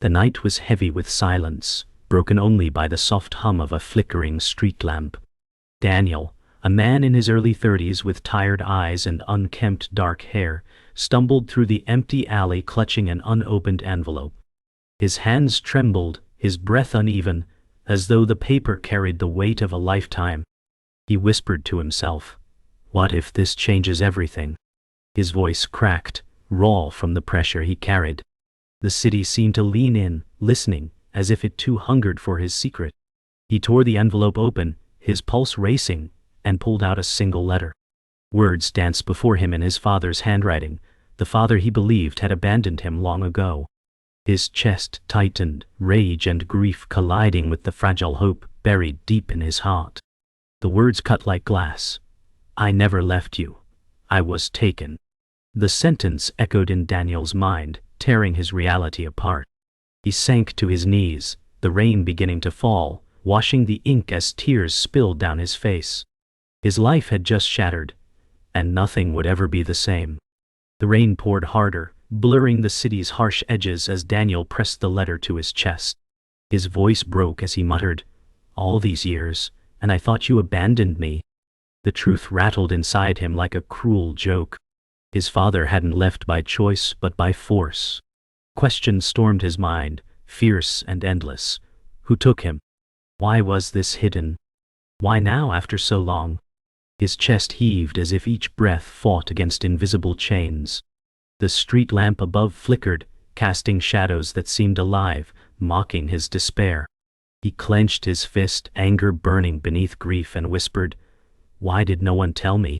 The night was heavy with silence, broken only by the soft hum of a flickering street lamp. Daniel, a man in his early 30s with tired eyes and unkempt dark hair, stumbled through the empty alley clutching an unopened envelope. His hands trembled, his breath uneven, as though the paper carried the weight of a lifetime. He whispered to himself, "What if this changes everything?" His voice cracked, raw from the pressure he carried. The city seemed to lean in, listening, as if it too hungered for his secret. He tore the envelope open, his pulse racing, and pulled out a single letter. Words danced before him in his father's handwriting, the father he believed had abandoned him long ago. His chest tightened, rage and grief colliding with the fragile hope buried deep in his heart. The words cut like glass. "I never left you. I was taken." The sentence echoed in Daniel's mind, tearing his reality apart. He sank to his knees, the rain beginning to fall, washing the ink as tears spilled down his face. His life had just shattered, and nothing would ever be the same. The rain poured harder, blurring the city's harsh edges as Daniel pressed the letter to his chest. His voice broke as he muttered, "All these years, and I thought you abandoned me." The truth rattled inside him like a cruel joke. His father hadn't left by choice but by force. Questions stormed his mind, fierce and endless. Who took him? Why was this hidden? Why now after so long? His chest heaved as if each breath fought against invisible chains. The street lamp above flickered, casting shadows that seemed alive, mocking his despair. He clenched his fist, anger burning beneath grief, and whispered, "Why did no one tell me?"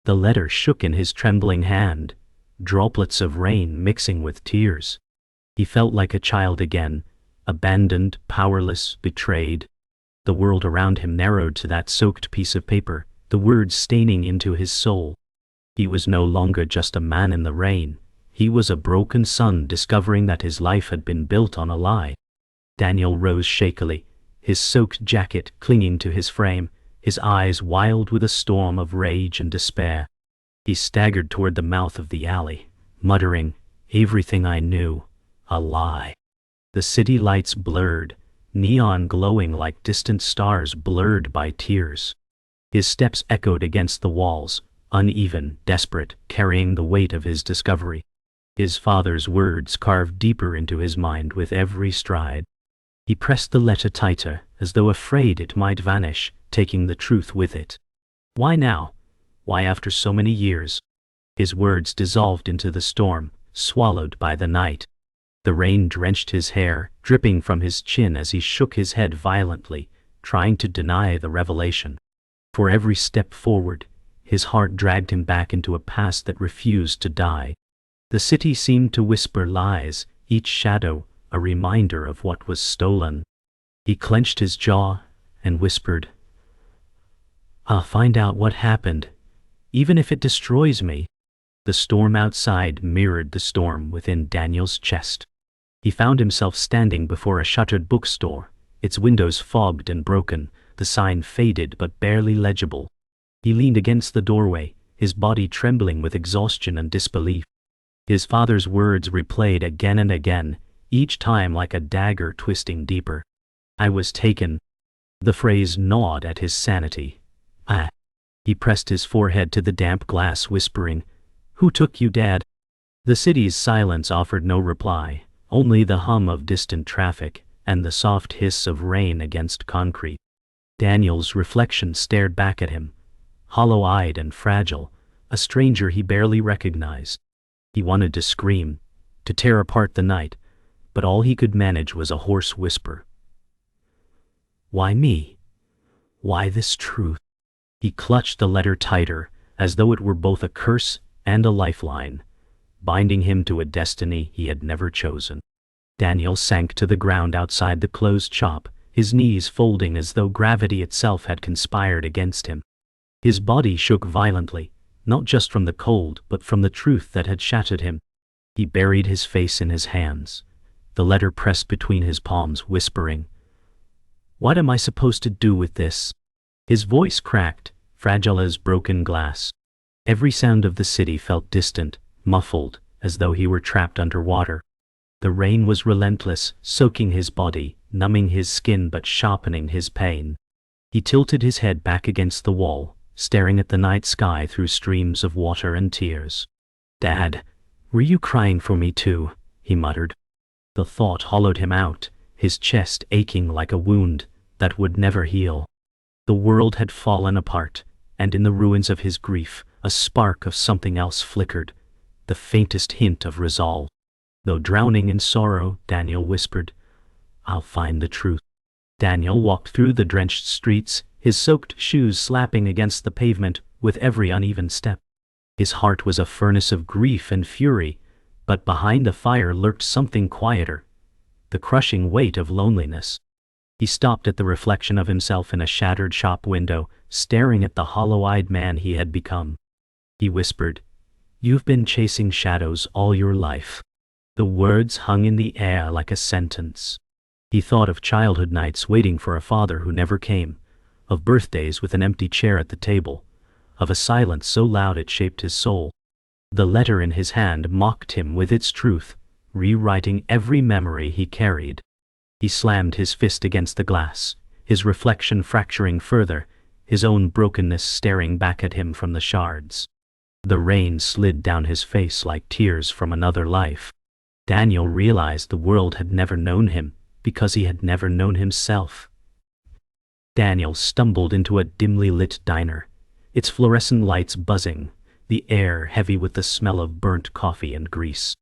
The letter shook in his trembling hand, droplets of rain mixing with tears. He felt like a child again, abandoned, powerless, betrayed. The world around him narrowed to that soaked piece of paper, the words staining into his soul. He was no longer just a man in the rain. He was a broken son discovering that his life had been built on a lie. Daniel rose shakily, his soaked jacket clinging to his frame, his eyes wild with a storm of rage and despair. He staggered toward the mouth of the alley, muttering, "Everything I knew, a lie." The city lights blurred, neon glowing like distant stars blurred by tears. His steps echoed against the walls, uneven, desperate, carrying the weight of his discovery. His father's words carved deeper into his mind with every stride. He pressed the letter tighter, as though afraid it might vanish, taking the truth with it. Why now? Why after so many years? His words dissolved into the storm, swallowed by the night. The rain drenched his hair, dripping from his chin as he shook his head violently, trying to deny the revelation. For every step forward, his heart dragged him back into a past that refused to die. The city seemed to whisper lies, each shadow a reminder of what was stolen. He clenched his jaw and whispered, "I'll find out what happened, even if it destroys me." The storm outside mirrored the storm within Daniel's chest. He found himself standing before a shuttered bookstore, its windows fogged and broken, the sign faded but barely legible. He leaned against the doorway, his body trembling with exhaustion and disbelief. His father's words replayed again and again, each time like a dagger twisting deeper. "I was taken." The phrase gnawed at his sanity. "I." He pressed his forehead to the damp glass, whispering, "Who took you, Dad?" The city's silence offered no reply, only the hum of distant traffic and the soft hiss of rain against concrete. Daniel's reflection stared back at him, hollow-eyed and fragile, a stranger he barely recognized. He wanted to scream, to tear apart the night, but all he could manage was a hoarse whisper. "Why me? Why this truth?" He clutched the letter tighter, as though it were both a curse and a lifeline, binding him to a destiny he had never chosen. Daniel sank to the ground outside the closed shop, his knees folding as though gravity itself had conspired against him. His body shook violently, not just from the cold but from the truth that had shattered him. He buried his face in his hands, the letter pressed between his palms, whispering, "What am I supposed to do with this?" His voice cracked, fragile as broken glass. Every sound of the city felt distant, muffled, as though he were trapped underwater. The rain was relentless, soaking his body, numbing his skin but sharpening his pain. He tilted his head back against the wall, staring at the night sky through streams of water and tears. "Dad, were you crying for me too?" he muttered. The thought hollowed him out, his chest aching like a wound that would never heal. The world had fallen apart, and in the ruins of his grief, a spark of something else flickered, the faintest hint of resolve. Though drowning in sorrow, Daniel whispered, "I'll find the truth." Daniel walked through the drenched streets, his soaked shoes slapping against the pavement with every uneven step. His heart was a furnace of grief and fury, but behind the fire lurked something quieter, the crushing weight of loneliness. He stopped at the reflection of himself in a shattered shop window, staring at the hollow-eyed man he had become. He whispered, "You've been chasing shadows all your life." The words hung in the air like a sentence. He thought of childhood nights waiting for a father who never came, of birthdays with an empty chair at the table, of a silence so loud it shaped his soul. The letter in his hand mocked him with its truth, rewriting every memory he carried. He slammed his fist against the glass, his reflection fracturing further, his own brokenness staring back at him from the shards. The rain slid down his face like tears from another life. Daniel realized the world had never known him, because he had never known himself. Daniel stumbled into a dimly lit diner, its fluorescent lights buzzing, the air heavy with the smell of burnt coffee and grease.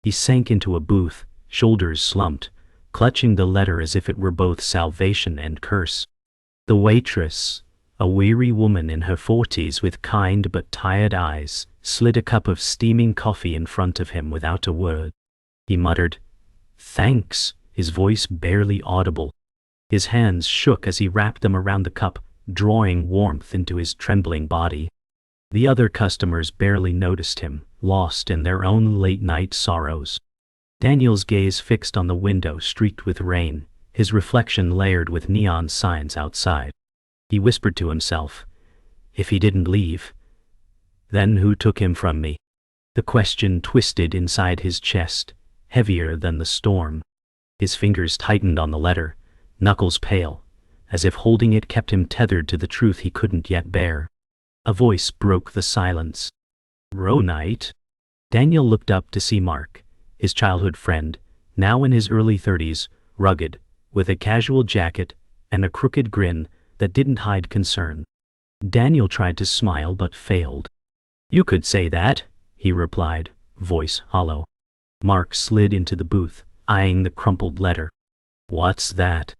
He sank into a booth, shoulders slumped, clutching the letter as if it were both salvation and curse. The waitress, a weary woman in her 40s with kind but tired eyes, slid a cup of steaming coffee in front of him without a word. He muttered, "Thanks," his voice barely audible. His hands shook as he wrapped them around the cup, drawing warmth into his trembling body. The other customers barely noticed him, lost in their own late-night sorrows. Daniel's gaze fixed on the window streaked with rain, his reflection layered with neon signs outside. He whispered to himself, "If he didn't leave, then who took him from me?" The question twisted inside his chest, heavier than the storm. His fingers tightened on the letter, knuckles pale, as if holding it kept him tethered to the truth he couldn't yet bear. A voice broke the silence. "Ronite?" Daniel looked up to see Mark, his childhood friend, now in his early 30s, rugged, with a casual jacket and a crooked grin that didn't hide concern. Daniel tried to smile but failed. "You could say that," he replied, voice hollow. Mark slid into the booth, eyeing the crumpled letter. "What's that?"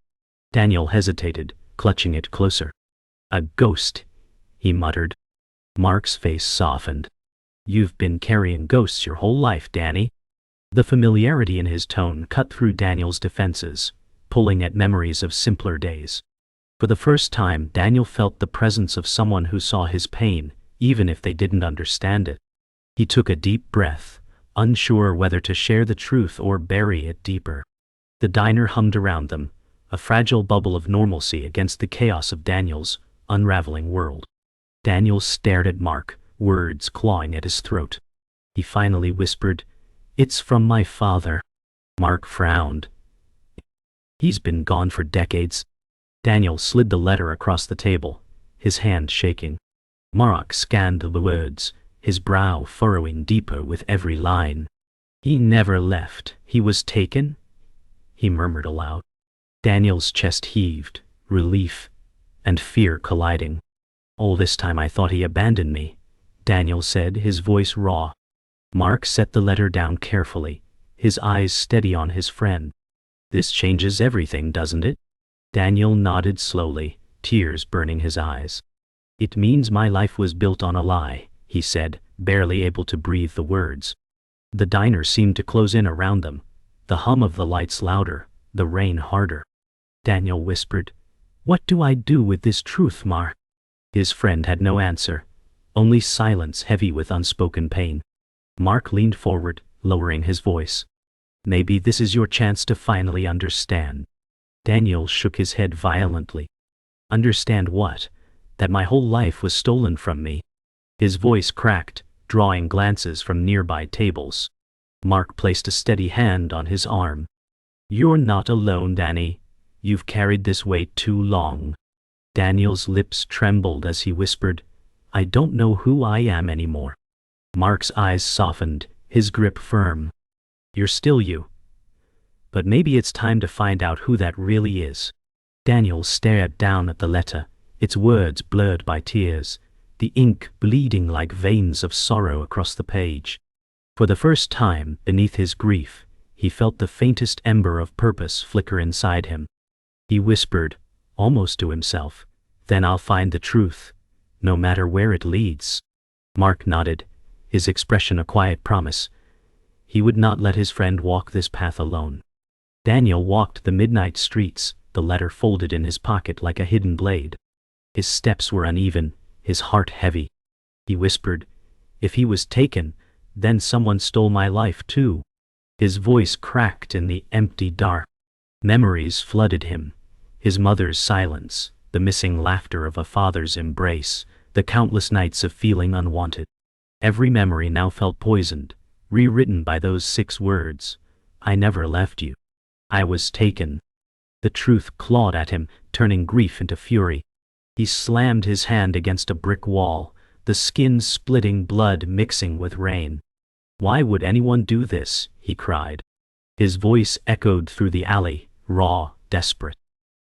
Daniel hesitated, clutching it closer. "A ghost," he muttered. Mark's face softened. "You've been carrying ghosts your whole life, Danny." The familiarity in his tone cut through Daniel's defenses, pulling at memories of simpler days. For the first time, Daniel felt the presence of someone who saw his pain, even if they didn't understand it. He took a deep breath, unsure whether to share the truth or bury it deeper. The diner hummed around them, a fragile bubble of normalcy against the chaos of Daniel's unraveling world. Daniel stared at Mark, words clawing at his throat. He finally whispered, "It's from my father." Mark frowned. "He's been gone for decades." Daniel slid the letter across the table, his hand shaking. Mark scanned the words, his brow furrowing deeper with every line. "He never left. He was taken?" he murmured aloud. Daniel's chest heaved, relief and fear colliding. "All this time I thought he abandoned me," Daniel said, his voice raw. Mark set the letter down carefully, his eyes steady on his friend. "This changes everything, doesn't it?" Daniel nodded slowly, tears burning his eyes. "It means my life was built on a lie," he said, barely able to breathe the words. The diner seemed to close in around them, the hum of the lights louder, the rain harder. Daniel whispered, "What do I do with this truth, Mark?" His friend had no answer, only silence heavy with unspoken pain. Mark leaned forward, lowering his voice. "Maybe this is your chance to finally understand." Daniel shook his head violently. "Understand what? That my whole life was stolen from me." His voice cracked, drawing glances from nearby tables. Mark placed a steady hand on his arm. "You're not alone, Danny. You've carried this weight too long." Daniel's lips trembled as he whispered, "I don't know who I am anymore." Mark's eyes softened, his grip firm. "You're still you. But maybe it's time to find out who that really is." Daniel stared down at the letter, its words blurred by tears, the ink bleeding like veins of sorrow across the page. For the first time, beneath his grief, he felt the faintest ember of purpose flicker inside him. He whispered, almost to himself, "Then I'll find the truth, no matter where it leads." Mark nodded, his expression a quiet promise. He would not let his friend walk this path alone. Daniel walked the midnight streets, the letter folded in his pocket like a hidden blade. His steps were uneven, his heart heavy. He whispered, "If he was taken, then someone stole my life too." His voice cracked in the empty dark. Memories flooded him. His mother's silence, the missing laughter of a father's embrace, the countless nights of feeling unwanted. Every memory now felt poisoned, rewritten by those 6 words. "I never left you. I was taken." The truth clawed at him, turning grief into fury. He slammed his hand against a brick wall, the skin splitting, blood mixing with rain. "Why would anyone do this?" he cried. His voice echoed through the alley, raw, desperate.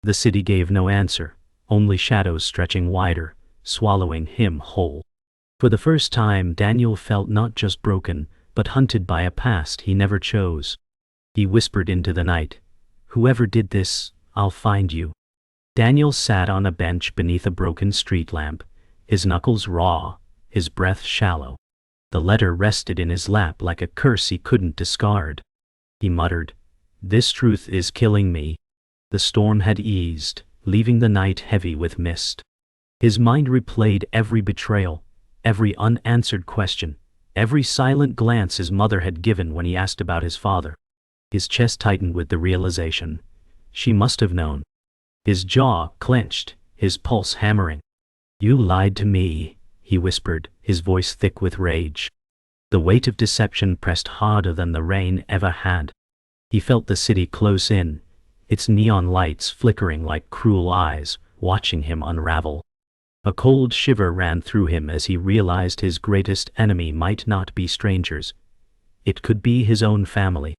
The city gave no answer, only shadows stretching wider, swallowing him whole. For the first time, Daniel felt not just broken, but hunted by a past he never chose. He whispered into the night, "Whoever did this, I'll find you." Daniel sat on a bench beneath a broken street lamp, his knuckles raw, his breath shallow. The letter rested in his lap like a curse he couldn't discard. He muttered, "This truth is killing me." The storm had eased, leaving the night heavy with mist. His mind replayed every betrayal, every unanswered question, every silent glance his mother had given when he asked about his father. His chest tightened with the realization. She must have known. His jaw clenched, his pulse hammering. "You lied to me," he whispered, his voice thick with rage. The weight of deception pressed harder than the rain ever had. He felt the city close in, its neon lights flickering like cruel eyes, watching him unravel. A cold shiver ran through him as he realized his greatest enemy might not be strangers. It could be his own family.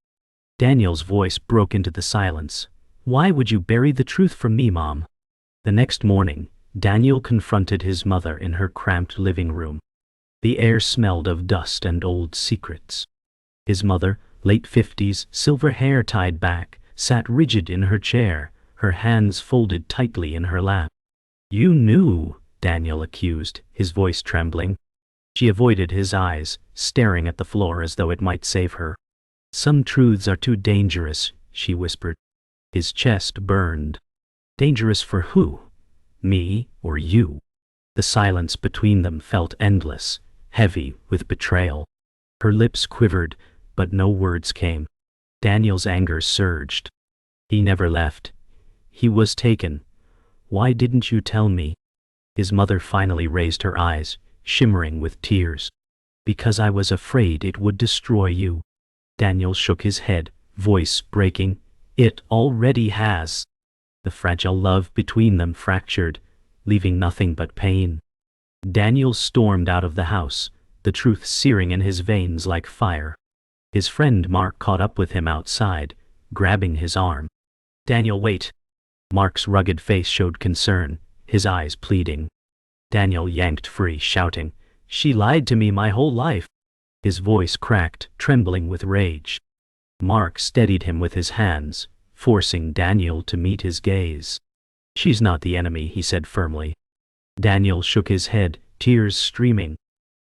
Daniel's voice broke into the silence. "Why would you bury the truth from me, Mom?" The next morning, Daniel confronted his mother in her cramped living room. The air smelled of dust and old secrets. His mother, late 50s, silver hair tied back, sat rigid in her chair, her hands folded tightly in her lap. "You knew," Daniel accused, his voice trembling. She avoided his eyes, staring at the floor as though it might save her. "Some truths are too dangerous," she whispered. His chest burned. Dangerous for who? Me or you? The silence between them felt endless, heavy with betrayal. Her lips quivered, but no words came. Daniel's anger surged. He never left. He was taken. Why didn't you tell me? His mother finally raised her eyes, shimmering with tears. "Because I was afraid it would destroy you." Daniel shook his head, voice breaking. "It already has." The fragile love between them fractured, leaving nothing but pain. Daniel stormed out of the house, the truth searing in his veins like fire. His friend Mark caught up with him outside, grabbing his arm. "Daniel, wait." Mark's rugged face showed concern, his eyes pleading. Daniel yanked free, shouting, "She lied to me my whole life." His voice cracked, trembling with rage. Mark steadied him with his hands, forcing Daniel to meet his gaze. "She's not the enemy," he said firmly. Daniel shook his head, tears streaming.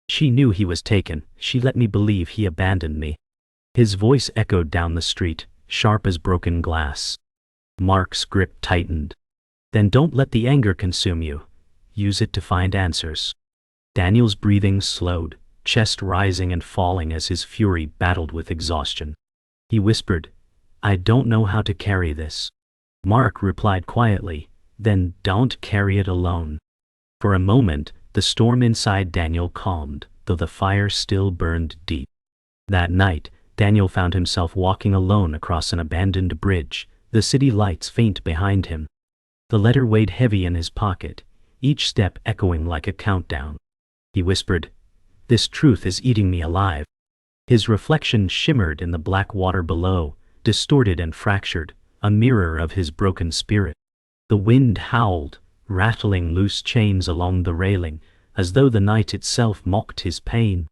"She knew he was taken. She let me believe he abandoned me." His voice echoed down the street, sharp as broken glass. Mark's grip tightened. "Then don't let the anger consume you. Use it to find answers." Daniel's breathing slowed, chest rising and falling as his fury battled with exhaustion. He whispered, "I don't know how to carry this." Mark replied quietly, "Then don't carry it alone." For a moment, the storm inside Daniel calmed, though the fire still burned deep. That night, Daniel found himself walking alone across an abandoned bridge, the city lights faint behind him. The letter weighed heavy in his pocket, each step echoing like a countdown. He whispered, "This truth is eating me alive." His reflection shimmered in the black water below, distorted and fractured, a mirror of his broken spirit. The wind howled, rattling loose chains along the railing, as though the night itself mocked his pain.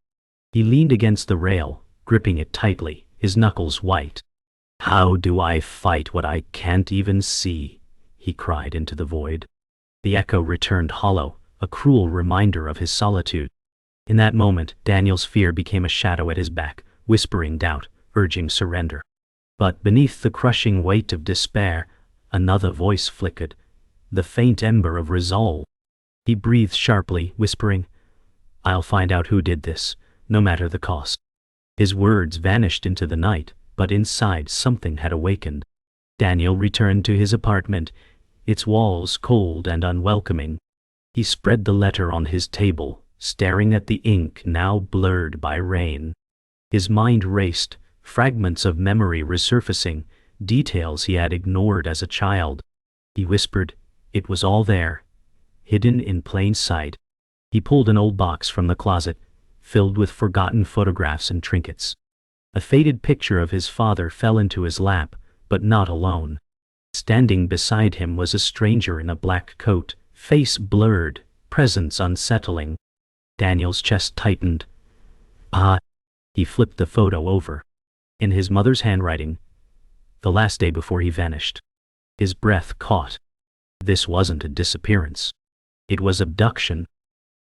He leaned against the rail, gripping it tightly, his knuckles white. "How do I fight what I can't even see?" he cried into the void. The echo returned hollow, a cruel reminder of his solitude. In that moment, Daniel's fear became a shadow at his back, whispering doubt, urging surrender. But beneath the crushing weight of despair, another voice flickered, the faint ember of resolve. He breathed sharply, whispering, "I'll find out who did this, no matter the cost." His words vanished into the night, but inside something had awakened. Daniel returned to his apartment, its walls cold and unwelcoming. He spread the letter on his table, staring at the ink now blurred by rain. His mind raced, fragments of memory resurfacing, details he had ignored as a child. He whispered, it was all there, hidden in plain sight. He pulled an old box from the closet, filled with forgotten photographs and trinkets. A faded picture of his father fell into his lap, but not alone. Standing beside him was a stranger in a black coat, face blurred, presence unsettling. Daniel's chest tightened. "Ah!" He flipped the photo over. In his mother's handwriting, the last day before he vanished. His breath caught. This wasn't a disappearance. It was abduction.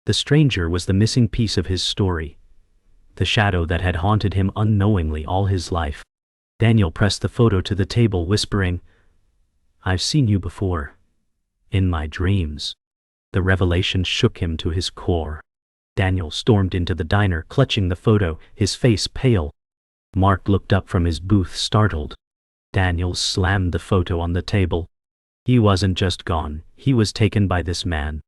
The stranger was the missing piece of his story, the shadow that had haunted him unknowingly all his life. Daniel pressed the photo to the table, whispering, "I've seen you before. In my dreams." The revelation shook him to his core. Daniel stormed into the diner, clutching the photo, his face pale. Mark looked up from his booth, startled. Daniel slammed the photo on the table. He wasn't just gone, he was taken by this man.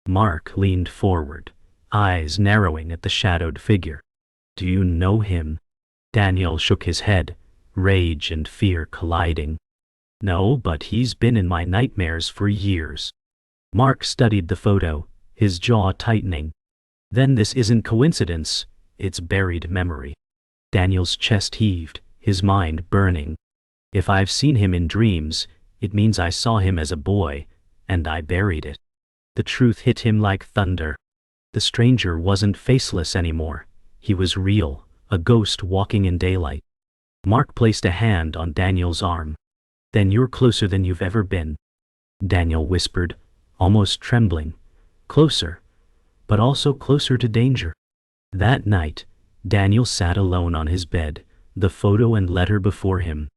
Mark leaned forward, eyes narrowing at the shadowed figure. "Do you know him?" Daniel shook his head, rage and fear colliding. "No, but he's been in my nightmares for years." Mark studied the photo, his jaw tightening. "Then this isn't coincidence, it's buried memory." Daniel's chest heaved, his mind burning. "If I've seen him in dreams, it means I saw him as a boy, and I buried it." The truth hit him like thunder. The stranger wasn't faceless anymore. He was real, a ghost walking in daylight. Mark placed a hand on Daniel's arm. "Then you're closer than you've ever been," Daniel whispered, almost trembling. "Closer, but also closer to danger." That night, Daniel sat alone on his bed, the photo and letter before him.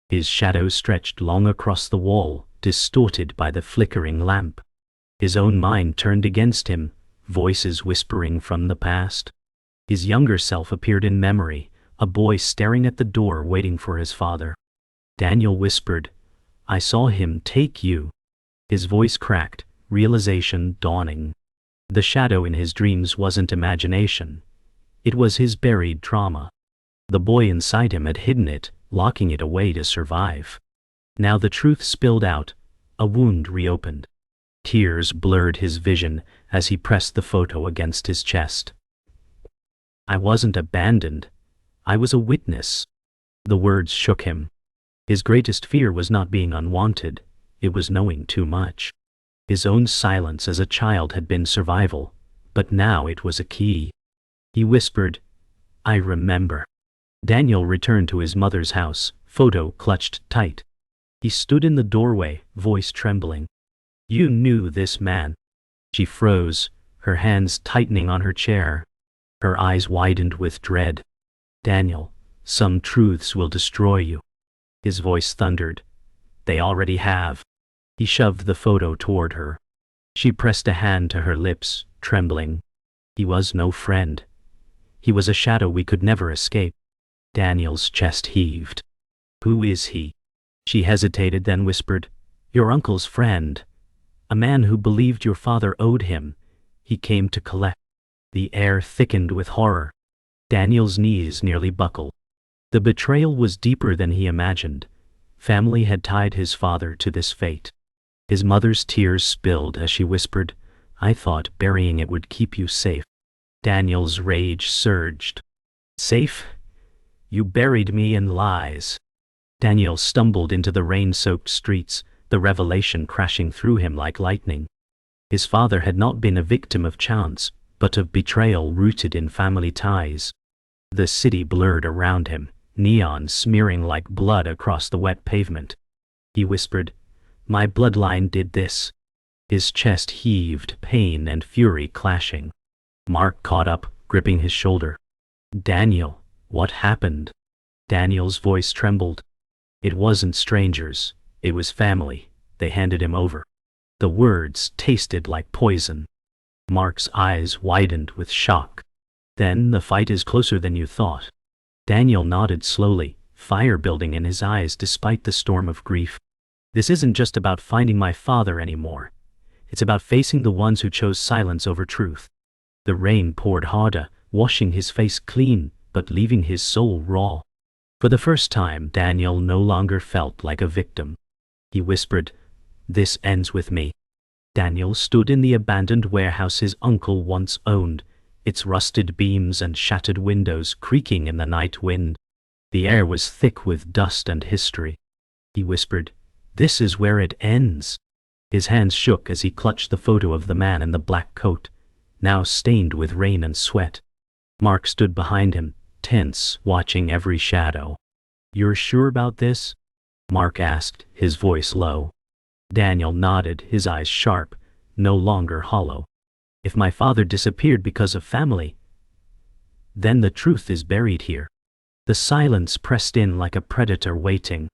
His shadow stretched long across the wall, distorted by the flickering lamp. His own mind turned against him, voices whispering from the past. His younger self appeared in memory, a boy staring at the door waiting for his father. Daniel whispered, "I saw him take you." His voice cracked, realization dawning. The shadow in his dreams wasn't imagination. It was his buried trauma. The boy inside him had hidden it, locking it away to survive. Now the truth spilled out, a wound reopened. Tears blurred his vision as he pressed the photo against his chest. "I wasn't abandoned. I was a witness." The words shook him. His greatest fear was not being unwanted, it was knowing too much. His own silence as a child had been survival, but now it was a key. He whispered, "I remember." Daniel returned to his mother's house, photo clutched tight. He stood in the doorway, voice trembling. "You knew this man." She froze, her hands tightening on her chair. Her eyes widened with dread. "Daniel, some truths will destroy you." His voice thundered. "They already have." He shoved the photo toward her. She pressed a hand to her lips, trembling. He was no friend. He was a shadow we could never escape. Daniel's chest heaved. "Who is he?" She hesitated, then whispered, "Your uncle's friend. A man who believed your father owed him. He came to collect." The air thickened with horror. Daniel's knees nearly buckled. The betrayal was deeper than he imagined. Family had tied his father to this fate. His mother's tears spilled as she whispered, "I thought burying it would keep you safe." Daniel's rage surged. "Safe? You buried me in lies." Daniel stumbled into the rain-soaked streets, the revelation crashing through him like lightning. His father had not been a victim of chance, but of betrayal rooted in family ties. The city blurred around him, neon smearing like blood across the wet pavement. He whispered, "My bloodline did this." His chest heaved, pain and fury clashing. Mark caught up, gripping his shoulder. "Daniel, what happened?" Daniel's voice trembled. It wasn't strangers, it was family. They handed him over. The words tasted like poison. Mark's eyes widened with shock. "Then the fight is closer than you thought." Daniel nodded slowly, fire building in his eyes despite the storm of grief. "This isn't just about finding my father anymore. It's about facing the ones who chose silence over truth." The rain poured harder, washing his face clean, but leaving his soul raw. For the first time, Daniel no longer felt like a victim. He whispered, "This ends with me." Daniel stood in the abandoned warehouse his uncle once owned, its rusted beams and shattered windows creaking in the night wind. The air was thick with dust and history. He whispered, "This is where it ends." His hands shook as he clutched the photo of the man in the black coat, now stained with rain and sweat. Mark stood behind him, tense, watching every shadow. "You're sure about this?" Mark asked, his voice low. Daniel nodded, his eyes sharp, no longer hollow. "If my father disappeared because of family, then the truth is buried here." The silence pressed in like a predator waiting.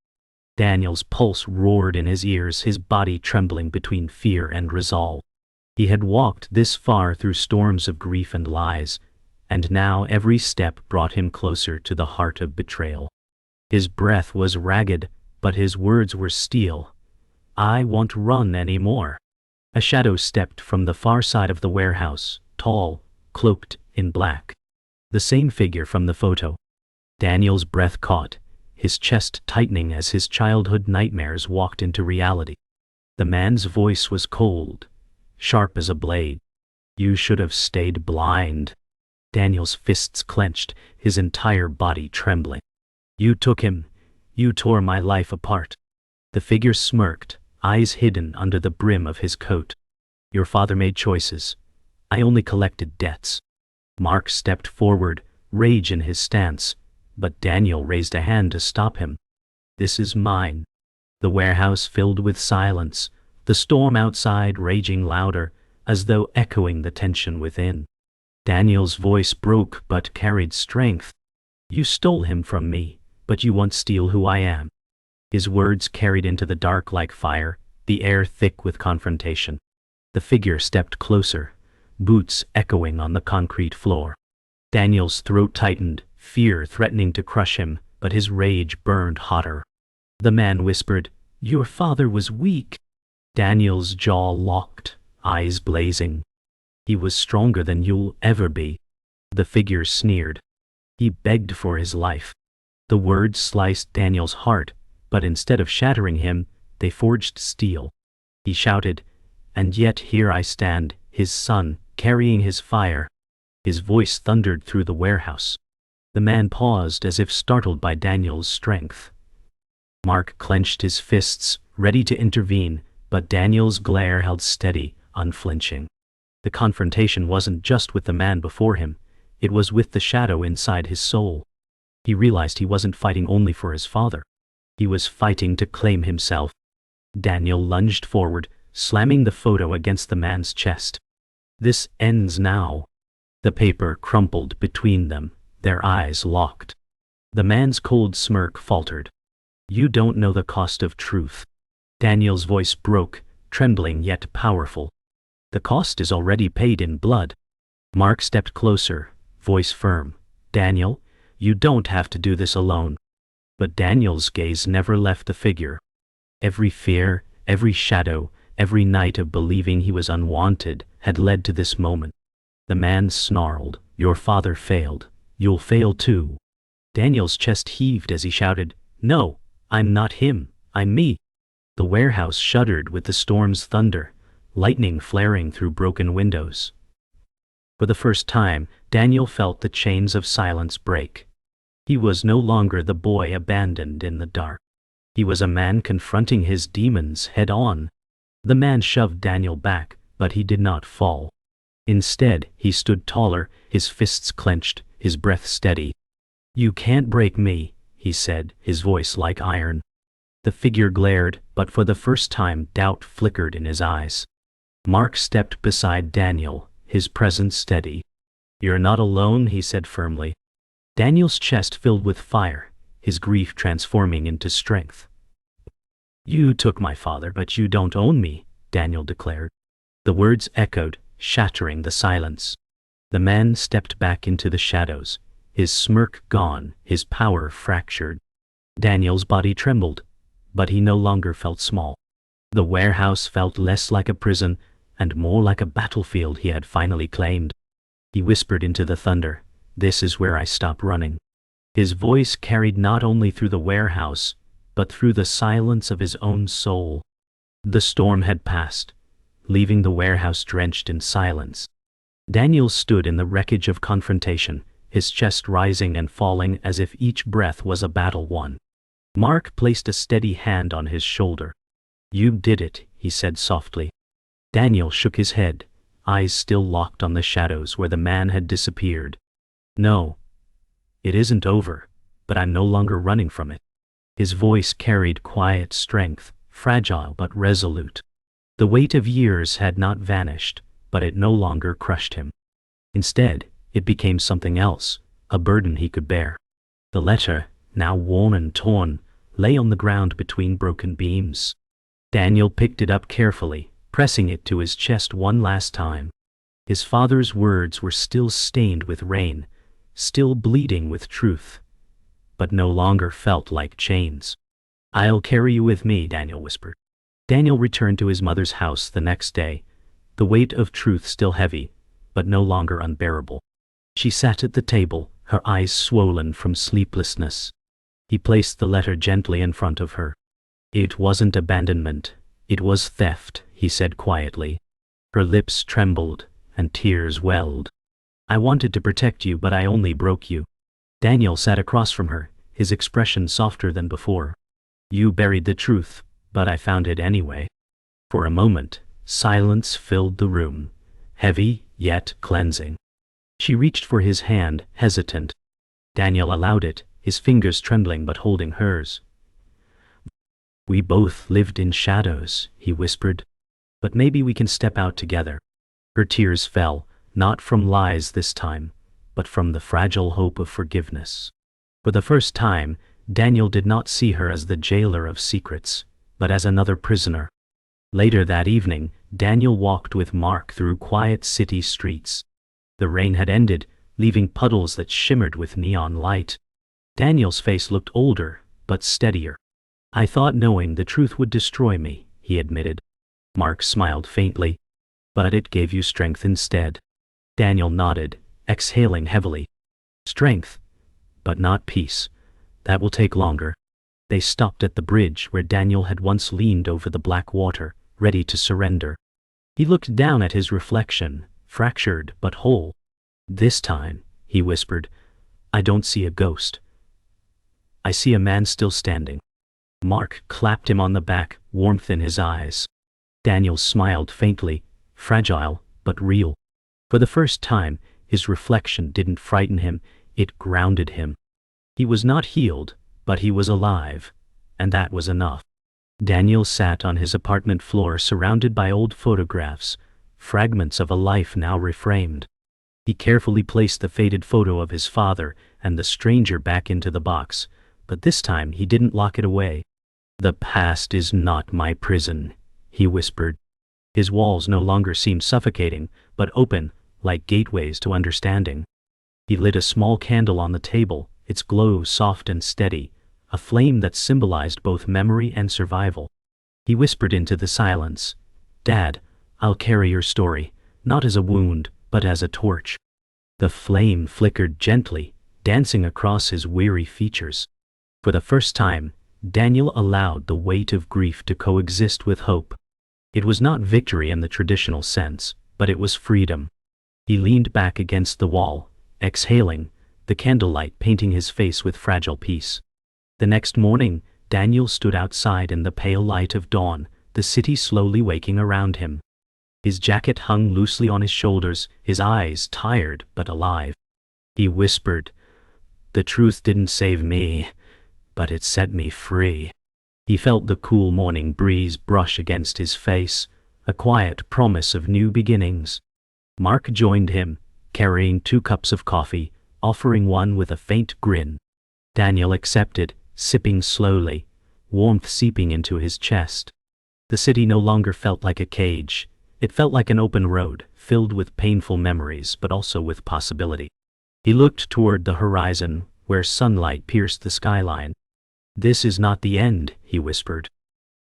Daniel's pulse roared in his ears, his body trembling between fear and resolve. He had walked this far through storms of grief and lies, and now every step brought him closer to the heart of betrayal. His breath was ragged, but his words were steel. "I won't run anymore." A shadow stepped from the far side of the warehouse, tall, cloaked in black. The same figure from the photo. Daniel's breath caught, his chest tightening as his childhood nightmares walked into reality. The man's voice was cold, sharp as a blade. "You should have stayed blind." Daniel's fists clenched, his entire body trembling. "You took him. You tore my life apart." The figure smirked, eyes hidden under the brim of his coat. "Your father made choices. I only collected debts." Mark stepped forward, rage in his stance, but Daniel raised a hand to stop him. "This is mine." The warehouse filled with silence, the storm outside raging louder, as though echoing the tension within. Daniel's voice broke but carried strength. "You stole him from me, but you won't steal who I am." His words carried into the dark like fire, the air thick with confrontation. The figure stepped closer, boots echoing on the concrete floor. Daniel's throat tightened, fear threatening to crush him, but his rage burned hotter. The man whispered, "Your father was weak." Daniel's jaw locked, eyes blazing. "He was stronger than you'll ever be." The figure sneered. "He begged for his life." The words sliced Daniel's heart, but instead of shattering him, they forged steel. He shouted, "And yet here I stand, his son, carrying his fire." His voice thundered through the warehouse. The man paused as if startled by Daniel's strength. Mark clenched his fists, ready to intervene, but Daniel's glare held steady, unflinching. The confrontation wasn't just with the man before him, it was with the shadow inside his soul. He realized he wasn't fighting only for his father. He was fighting to claim himself. Daniel lunged forward, slamming the photo against the man's chest. "This ends now." The paper crumpled between them, their eyes locked. The man's cold smirk faltered. "You don't know the cost of truth." Daniel's voice broke, trembling yet powerful. "The cost is already paid in blood." Mark stepped closer, voice firm. "Daniel, you don't have to do this alone." But Daniel's gaze never left the figure. Every fear, every shadow, every night of believing he was unwanted had led to this moment. The man snarled, "Your father failed. You'll fail too." Daniel's chest heaved as he shouted, "No, I'm not him, I'm me." The warehouse shuddered with the storm's thunder, lightning flaring through broken windows. For the first time, Daniel felt the chains of silence break. He was no longer the boy abandoned in the dark. He was a man confronting his demons head-on. The man shoved Daniel back, but he did not fall. Instead, he stood taller, his fists clenched, his breath steady. "You can't break me," he said, his voice like iron. The figure glared, but for the first time doubt flickered in his eyes. Mark stepped beside Daniel, his presence steady. "You're not alone," he said firmly. Daniel's chest filled with fire, his grief transforming into strength. "You took my father, but you don't own me," Daniel declared. The words echoed, shattering the silence. The man stepped back into the shadows, his smirk gone, his power fractured. Daniel's body trembled, but he no longer felt small. The warehouse felt less like a prison and more like a battlefield he had finally claimed. He whispered into the thunder, "This is where I stop running." His voice carried not only through the warehouse, but through the silence of his own soul. The storm had passed, leaving the warehouse drenched in silence. Daniel stood in the wreckage of confrontation, his chest rising and falling as if each breath was a battle won. Mark placed a steady hand on his shoulder. "You did it," he said softly. Daniel shook his head, eyes still locked on the shadows where the man had disappeared. "No, it isn't over, but I'm no longer running from it." His voice carried quiet strength, fragile but resolute. The weight of years had not vanished, but it no longer crushed him. Instead, it became something else, a burden he could bear. The letter, now worn and torn, lay on the ground between broken beams. Daniel picked it up carefully, pressing it to his chest one last time. His father's words were still stained with rain, still bleeding with truth, but no longer felt like chains. "I'll carry you with me," Daniel whispered. Daniel returned to his mother's house the next day, the weight of truth still heavy, but no longer unbearable. She sat at the table, her eyes swollen from sleeplessness. He placed the letter gently in front of her. "It wasn't abandonment, it was theft," he said quietly. Her lips trembled, and tears welled. "I wanted to protect you, but I only broke you." Daniel sat across from her, his expression softer than before. "You buried the truth, but I found it anyway." For a moment, silence filled the room, heavy yet cleansing. She reached for his hand, hesitant. Daniel allowed it, his fingers trembling but holding hers. "We both lived in shadows," he whispered. "But maybe we can step out together." Her tears fell, not from lies this time, but from the fragile hope of forgiveness. For the first time, Daniel did not see her as the jailer of secrets, but as another prisoner. Later that evening, Daniel walked with Mark through quiet city streets. The rain had ended, leaving puddles that shimmered with neon light. Daniel's face looked older, but steadier. "I thought knowing the truth would destroy me," he admitted. Mark smiled faintly. "But it gave you strength instead." Daniel nodded, exhaling heavily. "Strength, but not peace. That will take longer." They stopped at the bridge where Daniel had once leaned over the black water, ready to surrender. He looked down at his reflection, fractured but whole. "This time," he whispered, "I don't see a ghost. I see a man still standing." Mark clapped him on the back, warmth in his eyes. Daniel smiled faintly, fragile but real. For the first time, his reflection didn't frighten him, it grounded him. He was not healed, but he was alive, and that was enough. Daniel sat on his apartment floor surrounded by old photographs, fragments of a life now reframed. He carefully placed the faded photo of his father and the stranger back into the box, but this time he didn't lock it away. "The past is not my prison," he whispered. His walls no longer seemed suffocating, but open, like gateways to understanding. He lit a small candle on the table, its glow soft and steady, a flame that symbolized both memory and survival. He whispered into the silence, "Dad, I'll carry your story, not as a wound, but as a torch." The flame flickered gently, dancing across his weary features. For the first time, Daniel allowed the weight of grief to coexist with hope. It was not victory in the traditional sense, but it was freedom. He leaned back against the wall, exhaling, the candlelight painting his face with fragile peace. The next morning, Daniel stood outside in the pale light of dawn, the city slowly waking around him. His jacket hung loosely on his shoulders, his eyes tired but alive. He whispered, "The truth didn't save me, but it set me free." He felt the cool morning breeze brush against his face, a quiet promise of new beginnings. Mark joined him, carrying 2 cups of coffee, offering one with a faint grin. Daniel accepted, sipping slowly, warmth seeping into his chest. The city no longer felt like a cage. It felt like an open road, filled with painful memories but also with possibility. He looked toward the horizon, where sunlight pierced the skyline. "This is not the end," he whispered.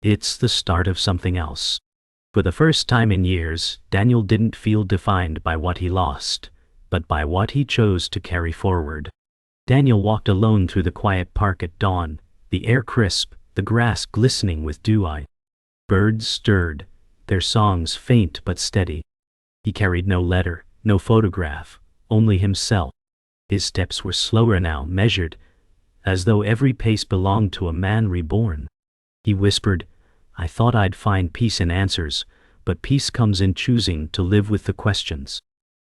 "It's the start of something else." For the first time in years, Daniel didn't feel defined by what he lost, but by what he chose to carry forward. Daniel walked alone through the quiet park at dawn, the air crisp, the grass glistening with dew. Birds stirred, their songs faint but steady. He carried no letter, no photograph, only himself. His steps were slower now, measured, as though every pace belonged to a man reborn. He whispered, "I thought I'd find peace in answers, but peace comes in choosing to live with the questions."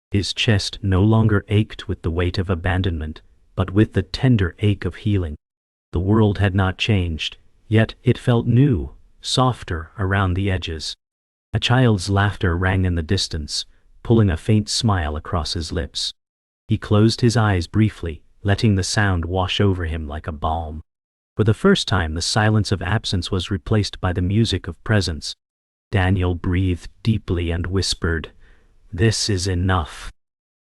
His chest no longer ached with the weight of abandonment, but with the tender ache of healing. The world had not changed, yet it felt new, softer around the edges. A child's laughter rang in the distance, pulling a faint smile across his lips. He closed his eyes briefly, letting the sound wash over him like a balm. For the first time, the silence of absence was replaced by the music of presence. Daniel breathed deeply and whispered, "This is enough."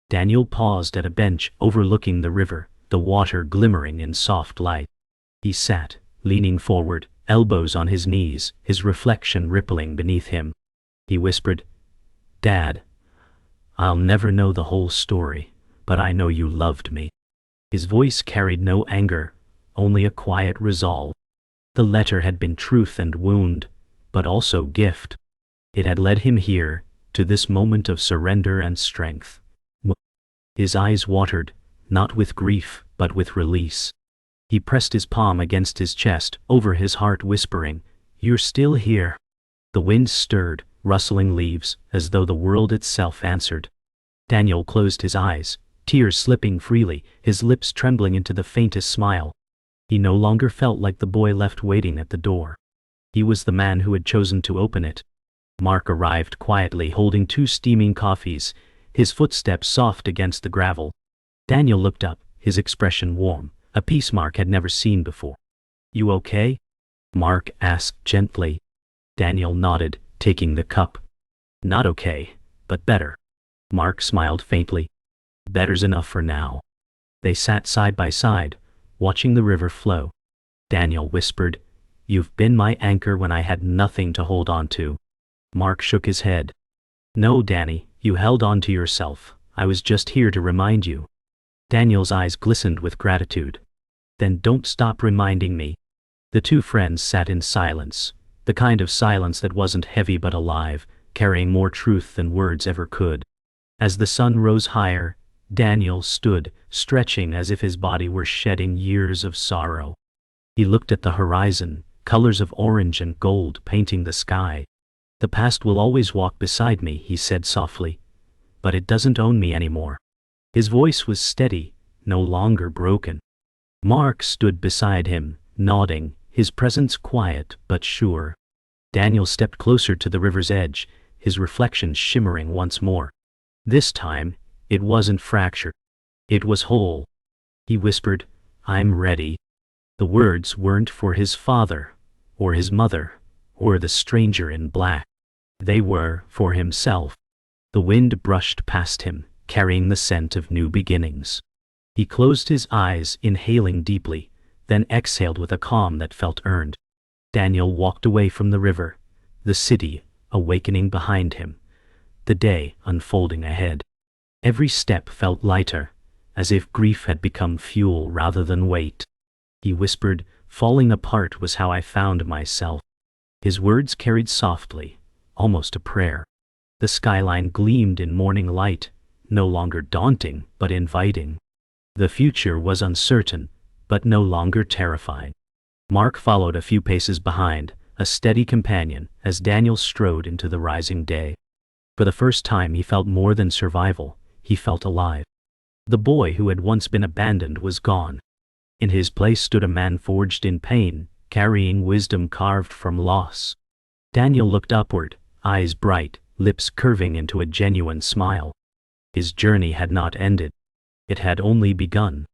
Daniel paused at a bench overlooking the river, the water glimmering in soft light. He sat, leaning forward, elbows on his knees, his reflection rippling beneath him. He whispered, "Dad, I'll never know the whole story, but I know you loved me." His voice carried no anger, only a quiet resolve. The letter had been truth and wound, but also gift. It had led him here, to this moment of surrender and strength. His eyes watered, not with grief, but with release. He pressed his palm against his chest, over his heart, whispering, "You're still here." The wind stirred, rustling leaves, as though the world itself answered. Daniel closed his eyes, tears slipping freely, his lips trembling into the faintest smile. He no longer felt like the boy left waiting at the door. He was the man who had chosen to open it. Mark arrived quietly, holding 2 steaming coffees, his footsteps soft against the gravel. Daniel looked up, his expression warm, a peace Mark had never seen before. "You okay?" Mark asked gently. Daniel nodded, taking the cup. "Not okay, but better." Mark smiled faintly. "Better's enough for now." They sat side by side, watching the river flow. Daniel whispered, "You've been my anchor when I had nothing to hold on to." Mark shook his head. "No, Danny, you held on to yourself. I was just here to remind you." Daniel's eyes glistened with gratitude. "Then don't stop reminding me." The 2 friends sat in silence, the kind of silence that wasn't heavy but alive, carrying more truth than words ever could. As the sun rose higher, Daniel stood, stretching as if his body were shedding years of sorrow. He looked at the horizon, colors of orange and gold painting the sky. "The past will always walk beside me," he said softly, "but it doesn't own me anymore." His voice was steady, no longer broken. Mark stood beside him, nodding, his presence quiet but sure. Daniel stepped closer to the river's edge, his reflection shimmering once more. This time, it wasn't fractured. It was whole. He whispered, "I'm ready." The words weren't for his father, or his mother, or the stranger in black. They were for himself. The wind brushed past him, carrying the scent of new beginnings. He closed his eyes, inhaling deeply, then exhaled with a calm that felt earned. Daniel walked away from the river, the city awakening behind him, the day unfolding ahead. Every step felt lighter, as if grief had become fuel rather than weight. He whispered, "Falling apart was how I found myself." His words carried softly, almost a prayer. The skyline gleamed in morning light, no longer daunting but inviting. The future was uncertain, but no longer terrifying. Mark followed a few paces behind, a steady companion, as Daniel strode into the rising day. For the first time he felt more than survival, he felt alive. The boy who had once been abandoned was gone. In his place stood a man forged in pain, carrying wisdom carved from loss. Daniel looked upward, eyes bright, lips curving into a genuine smile. His journey had not ended. It had only begun.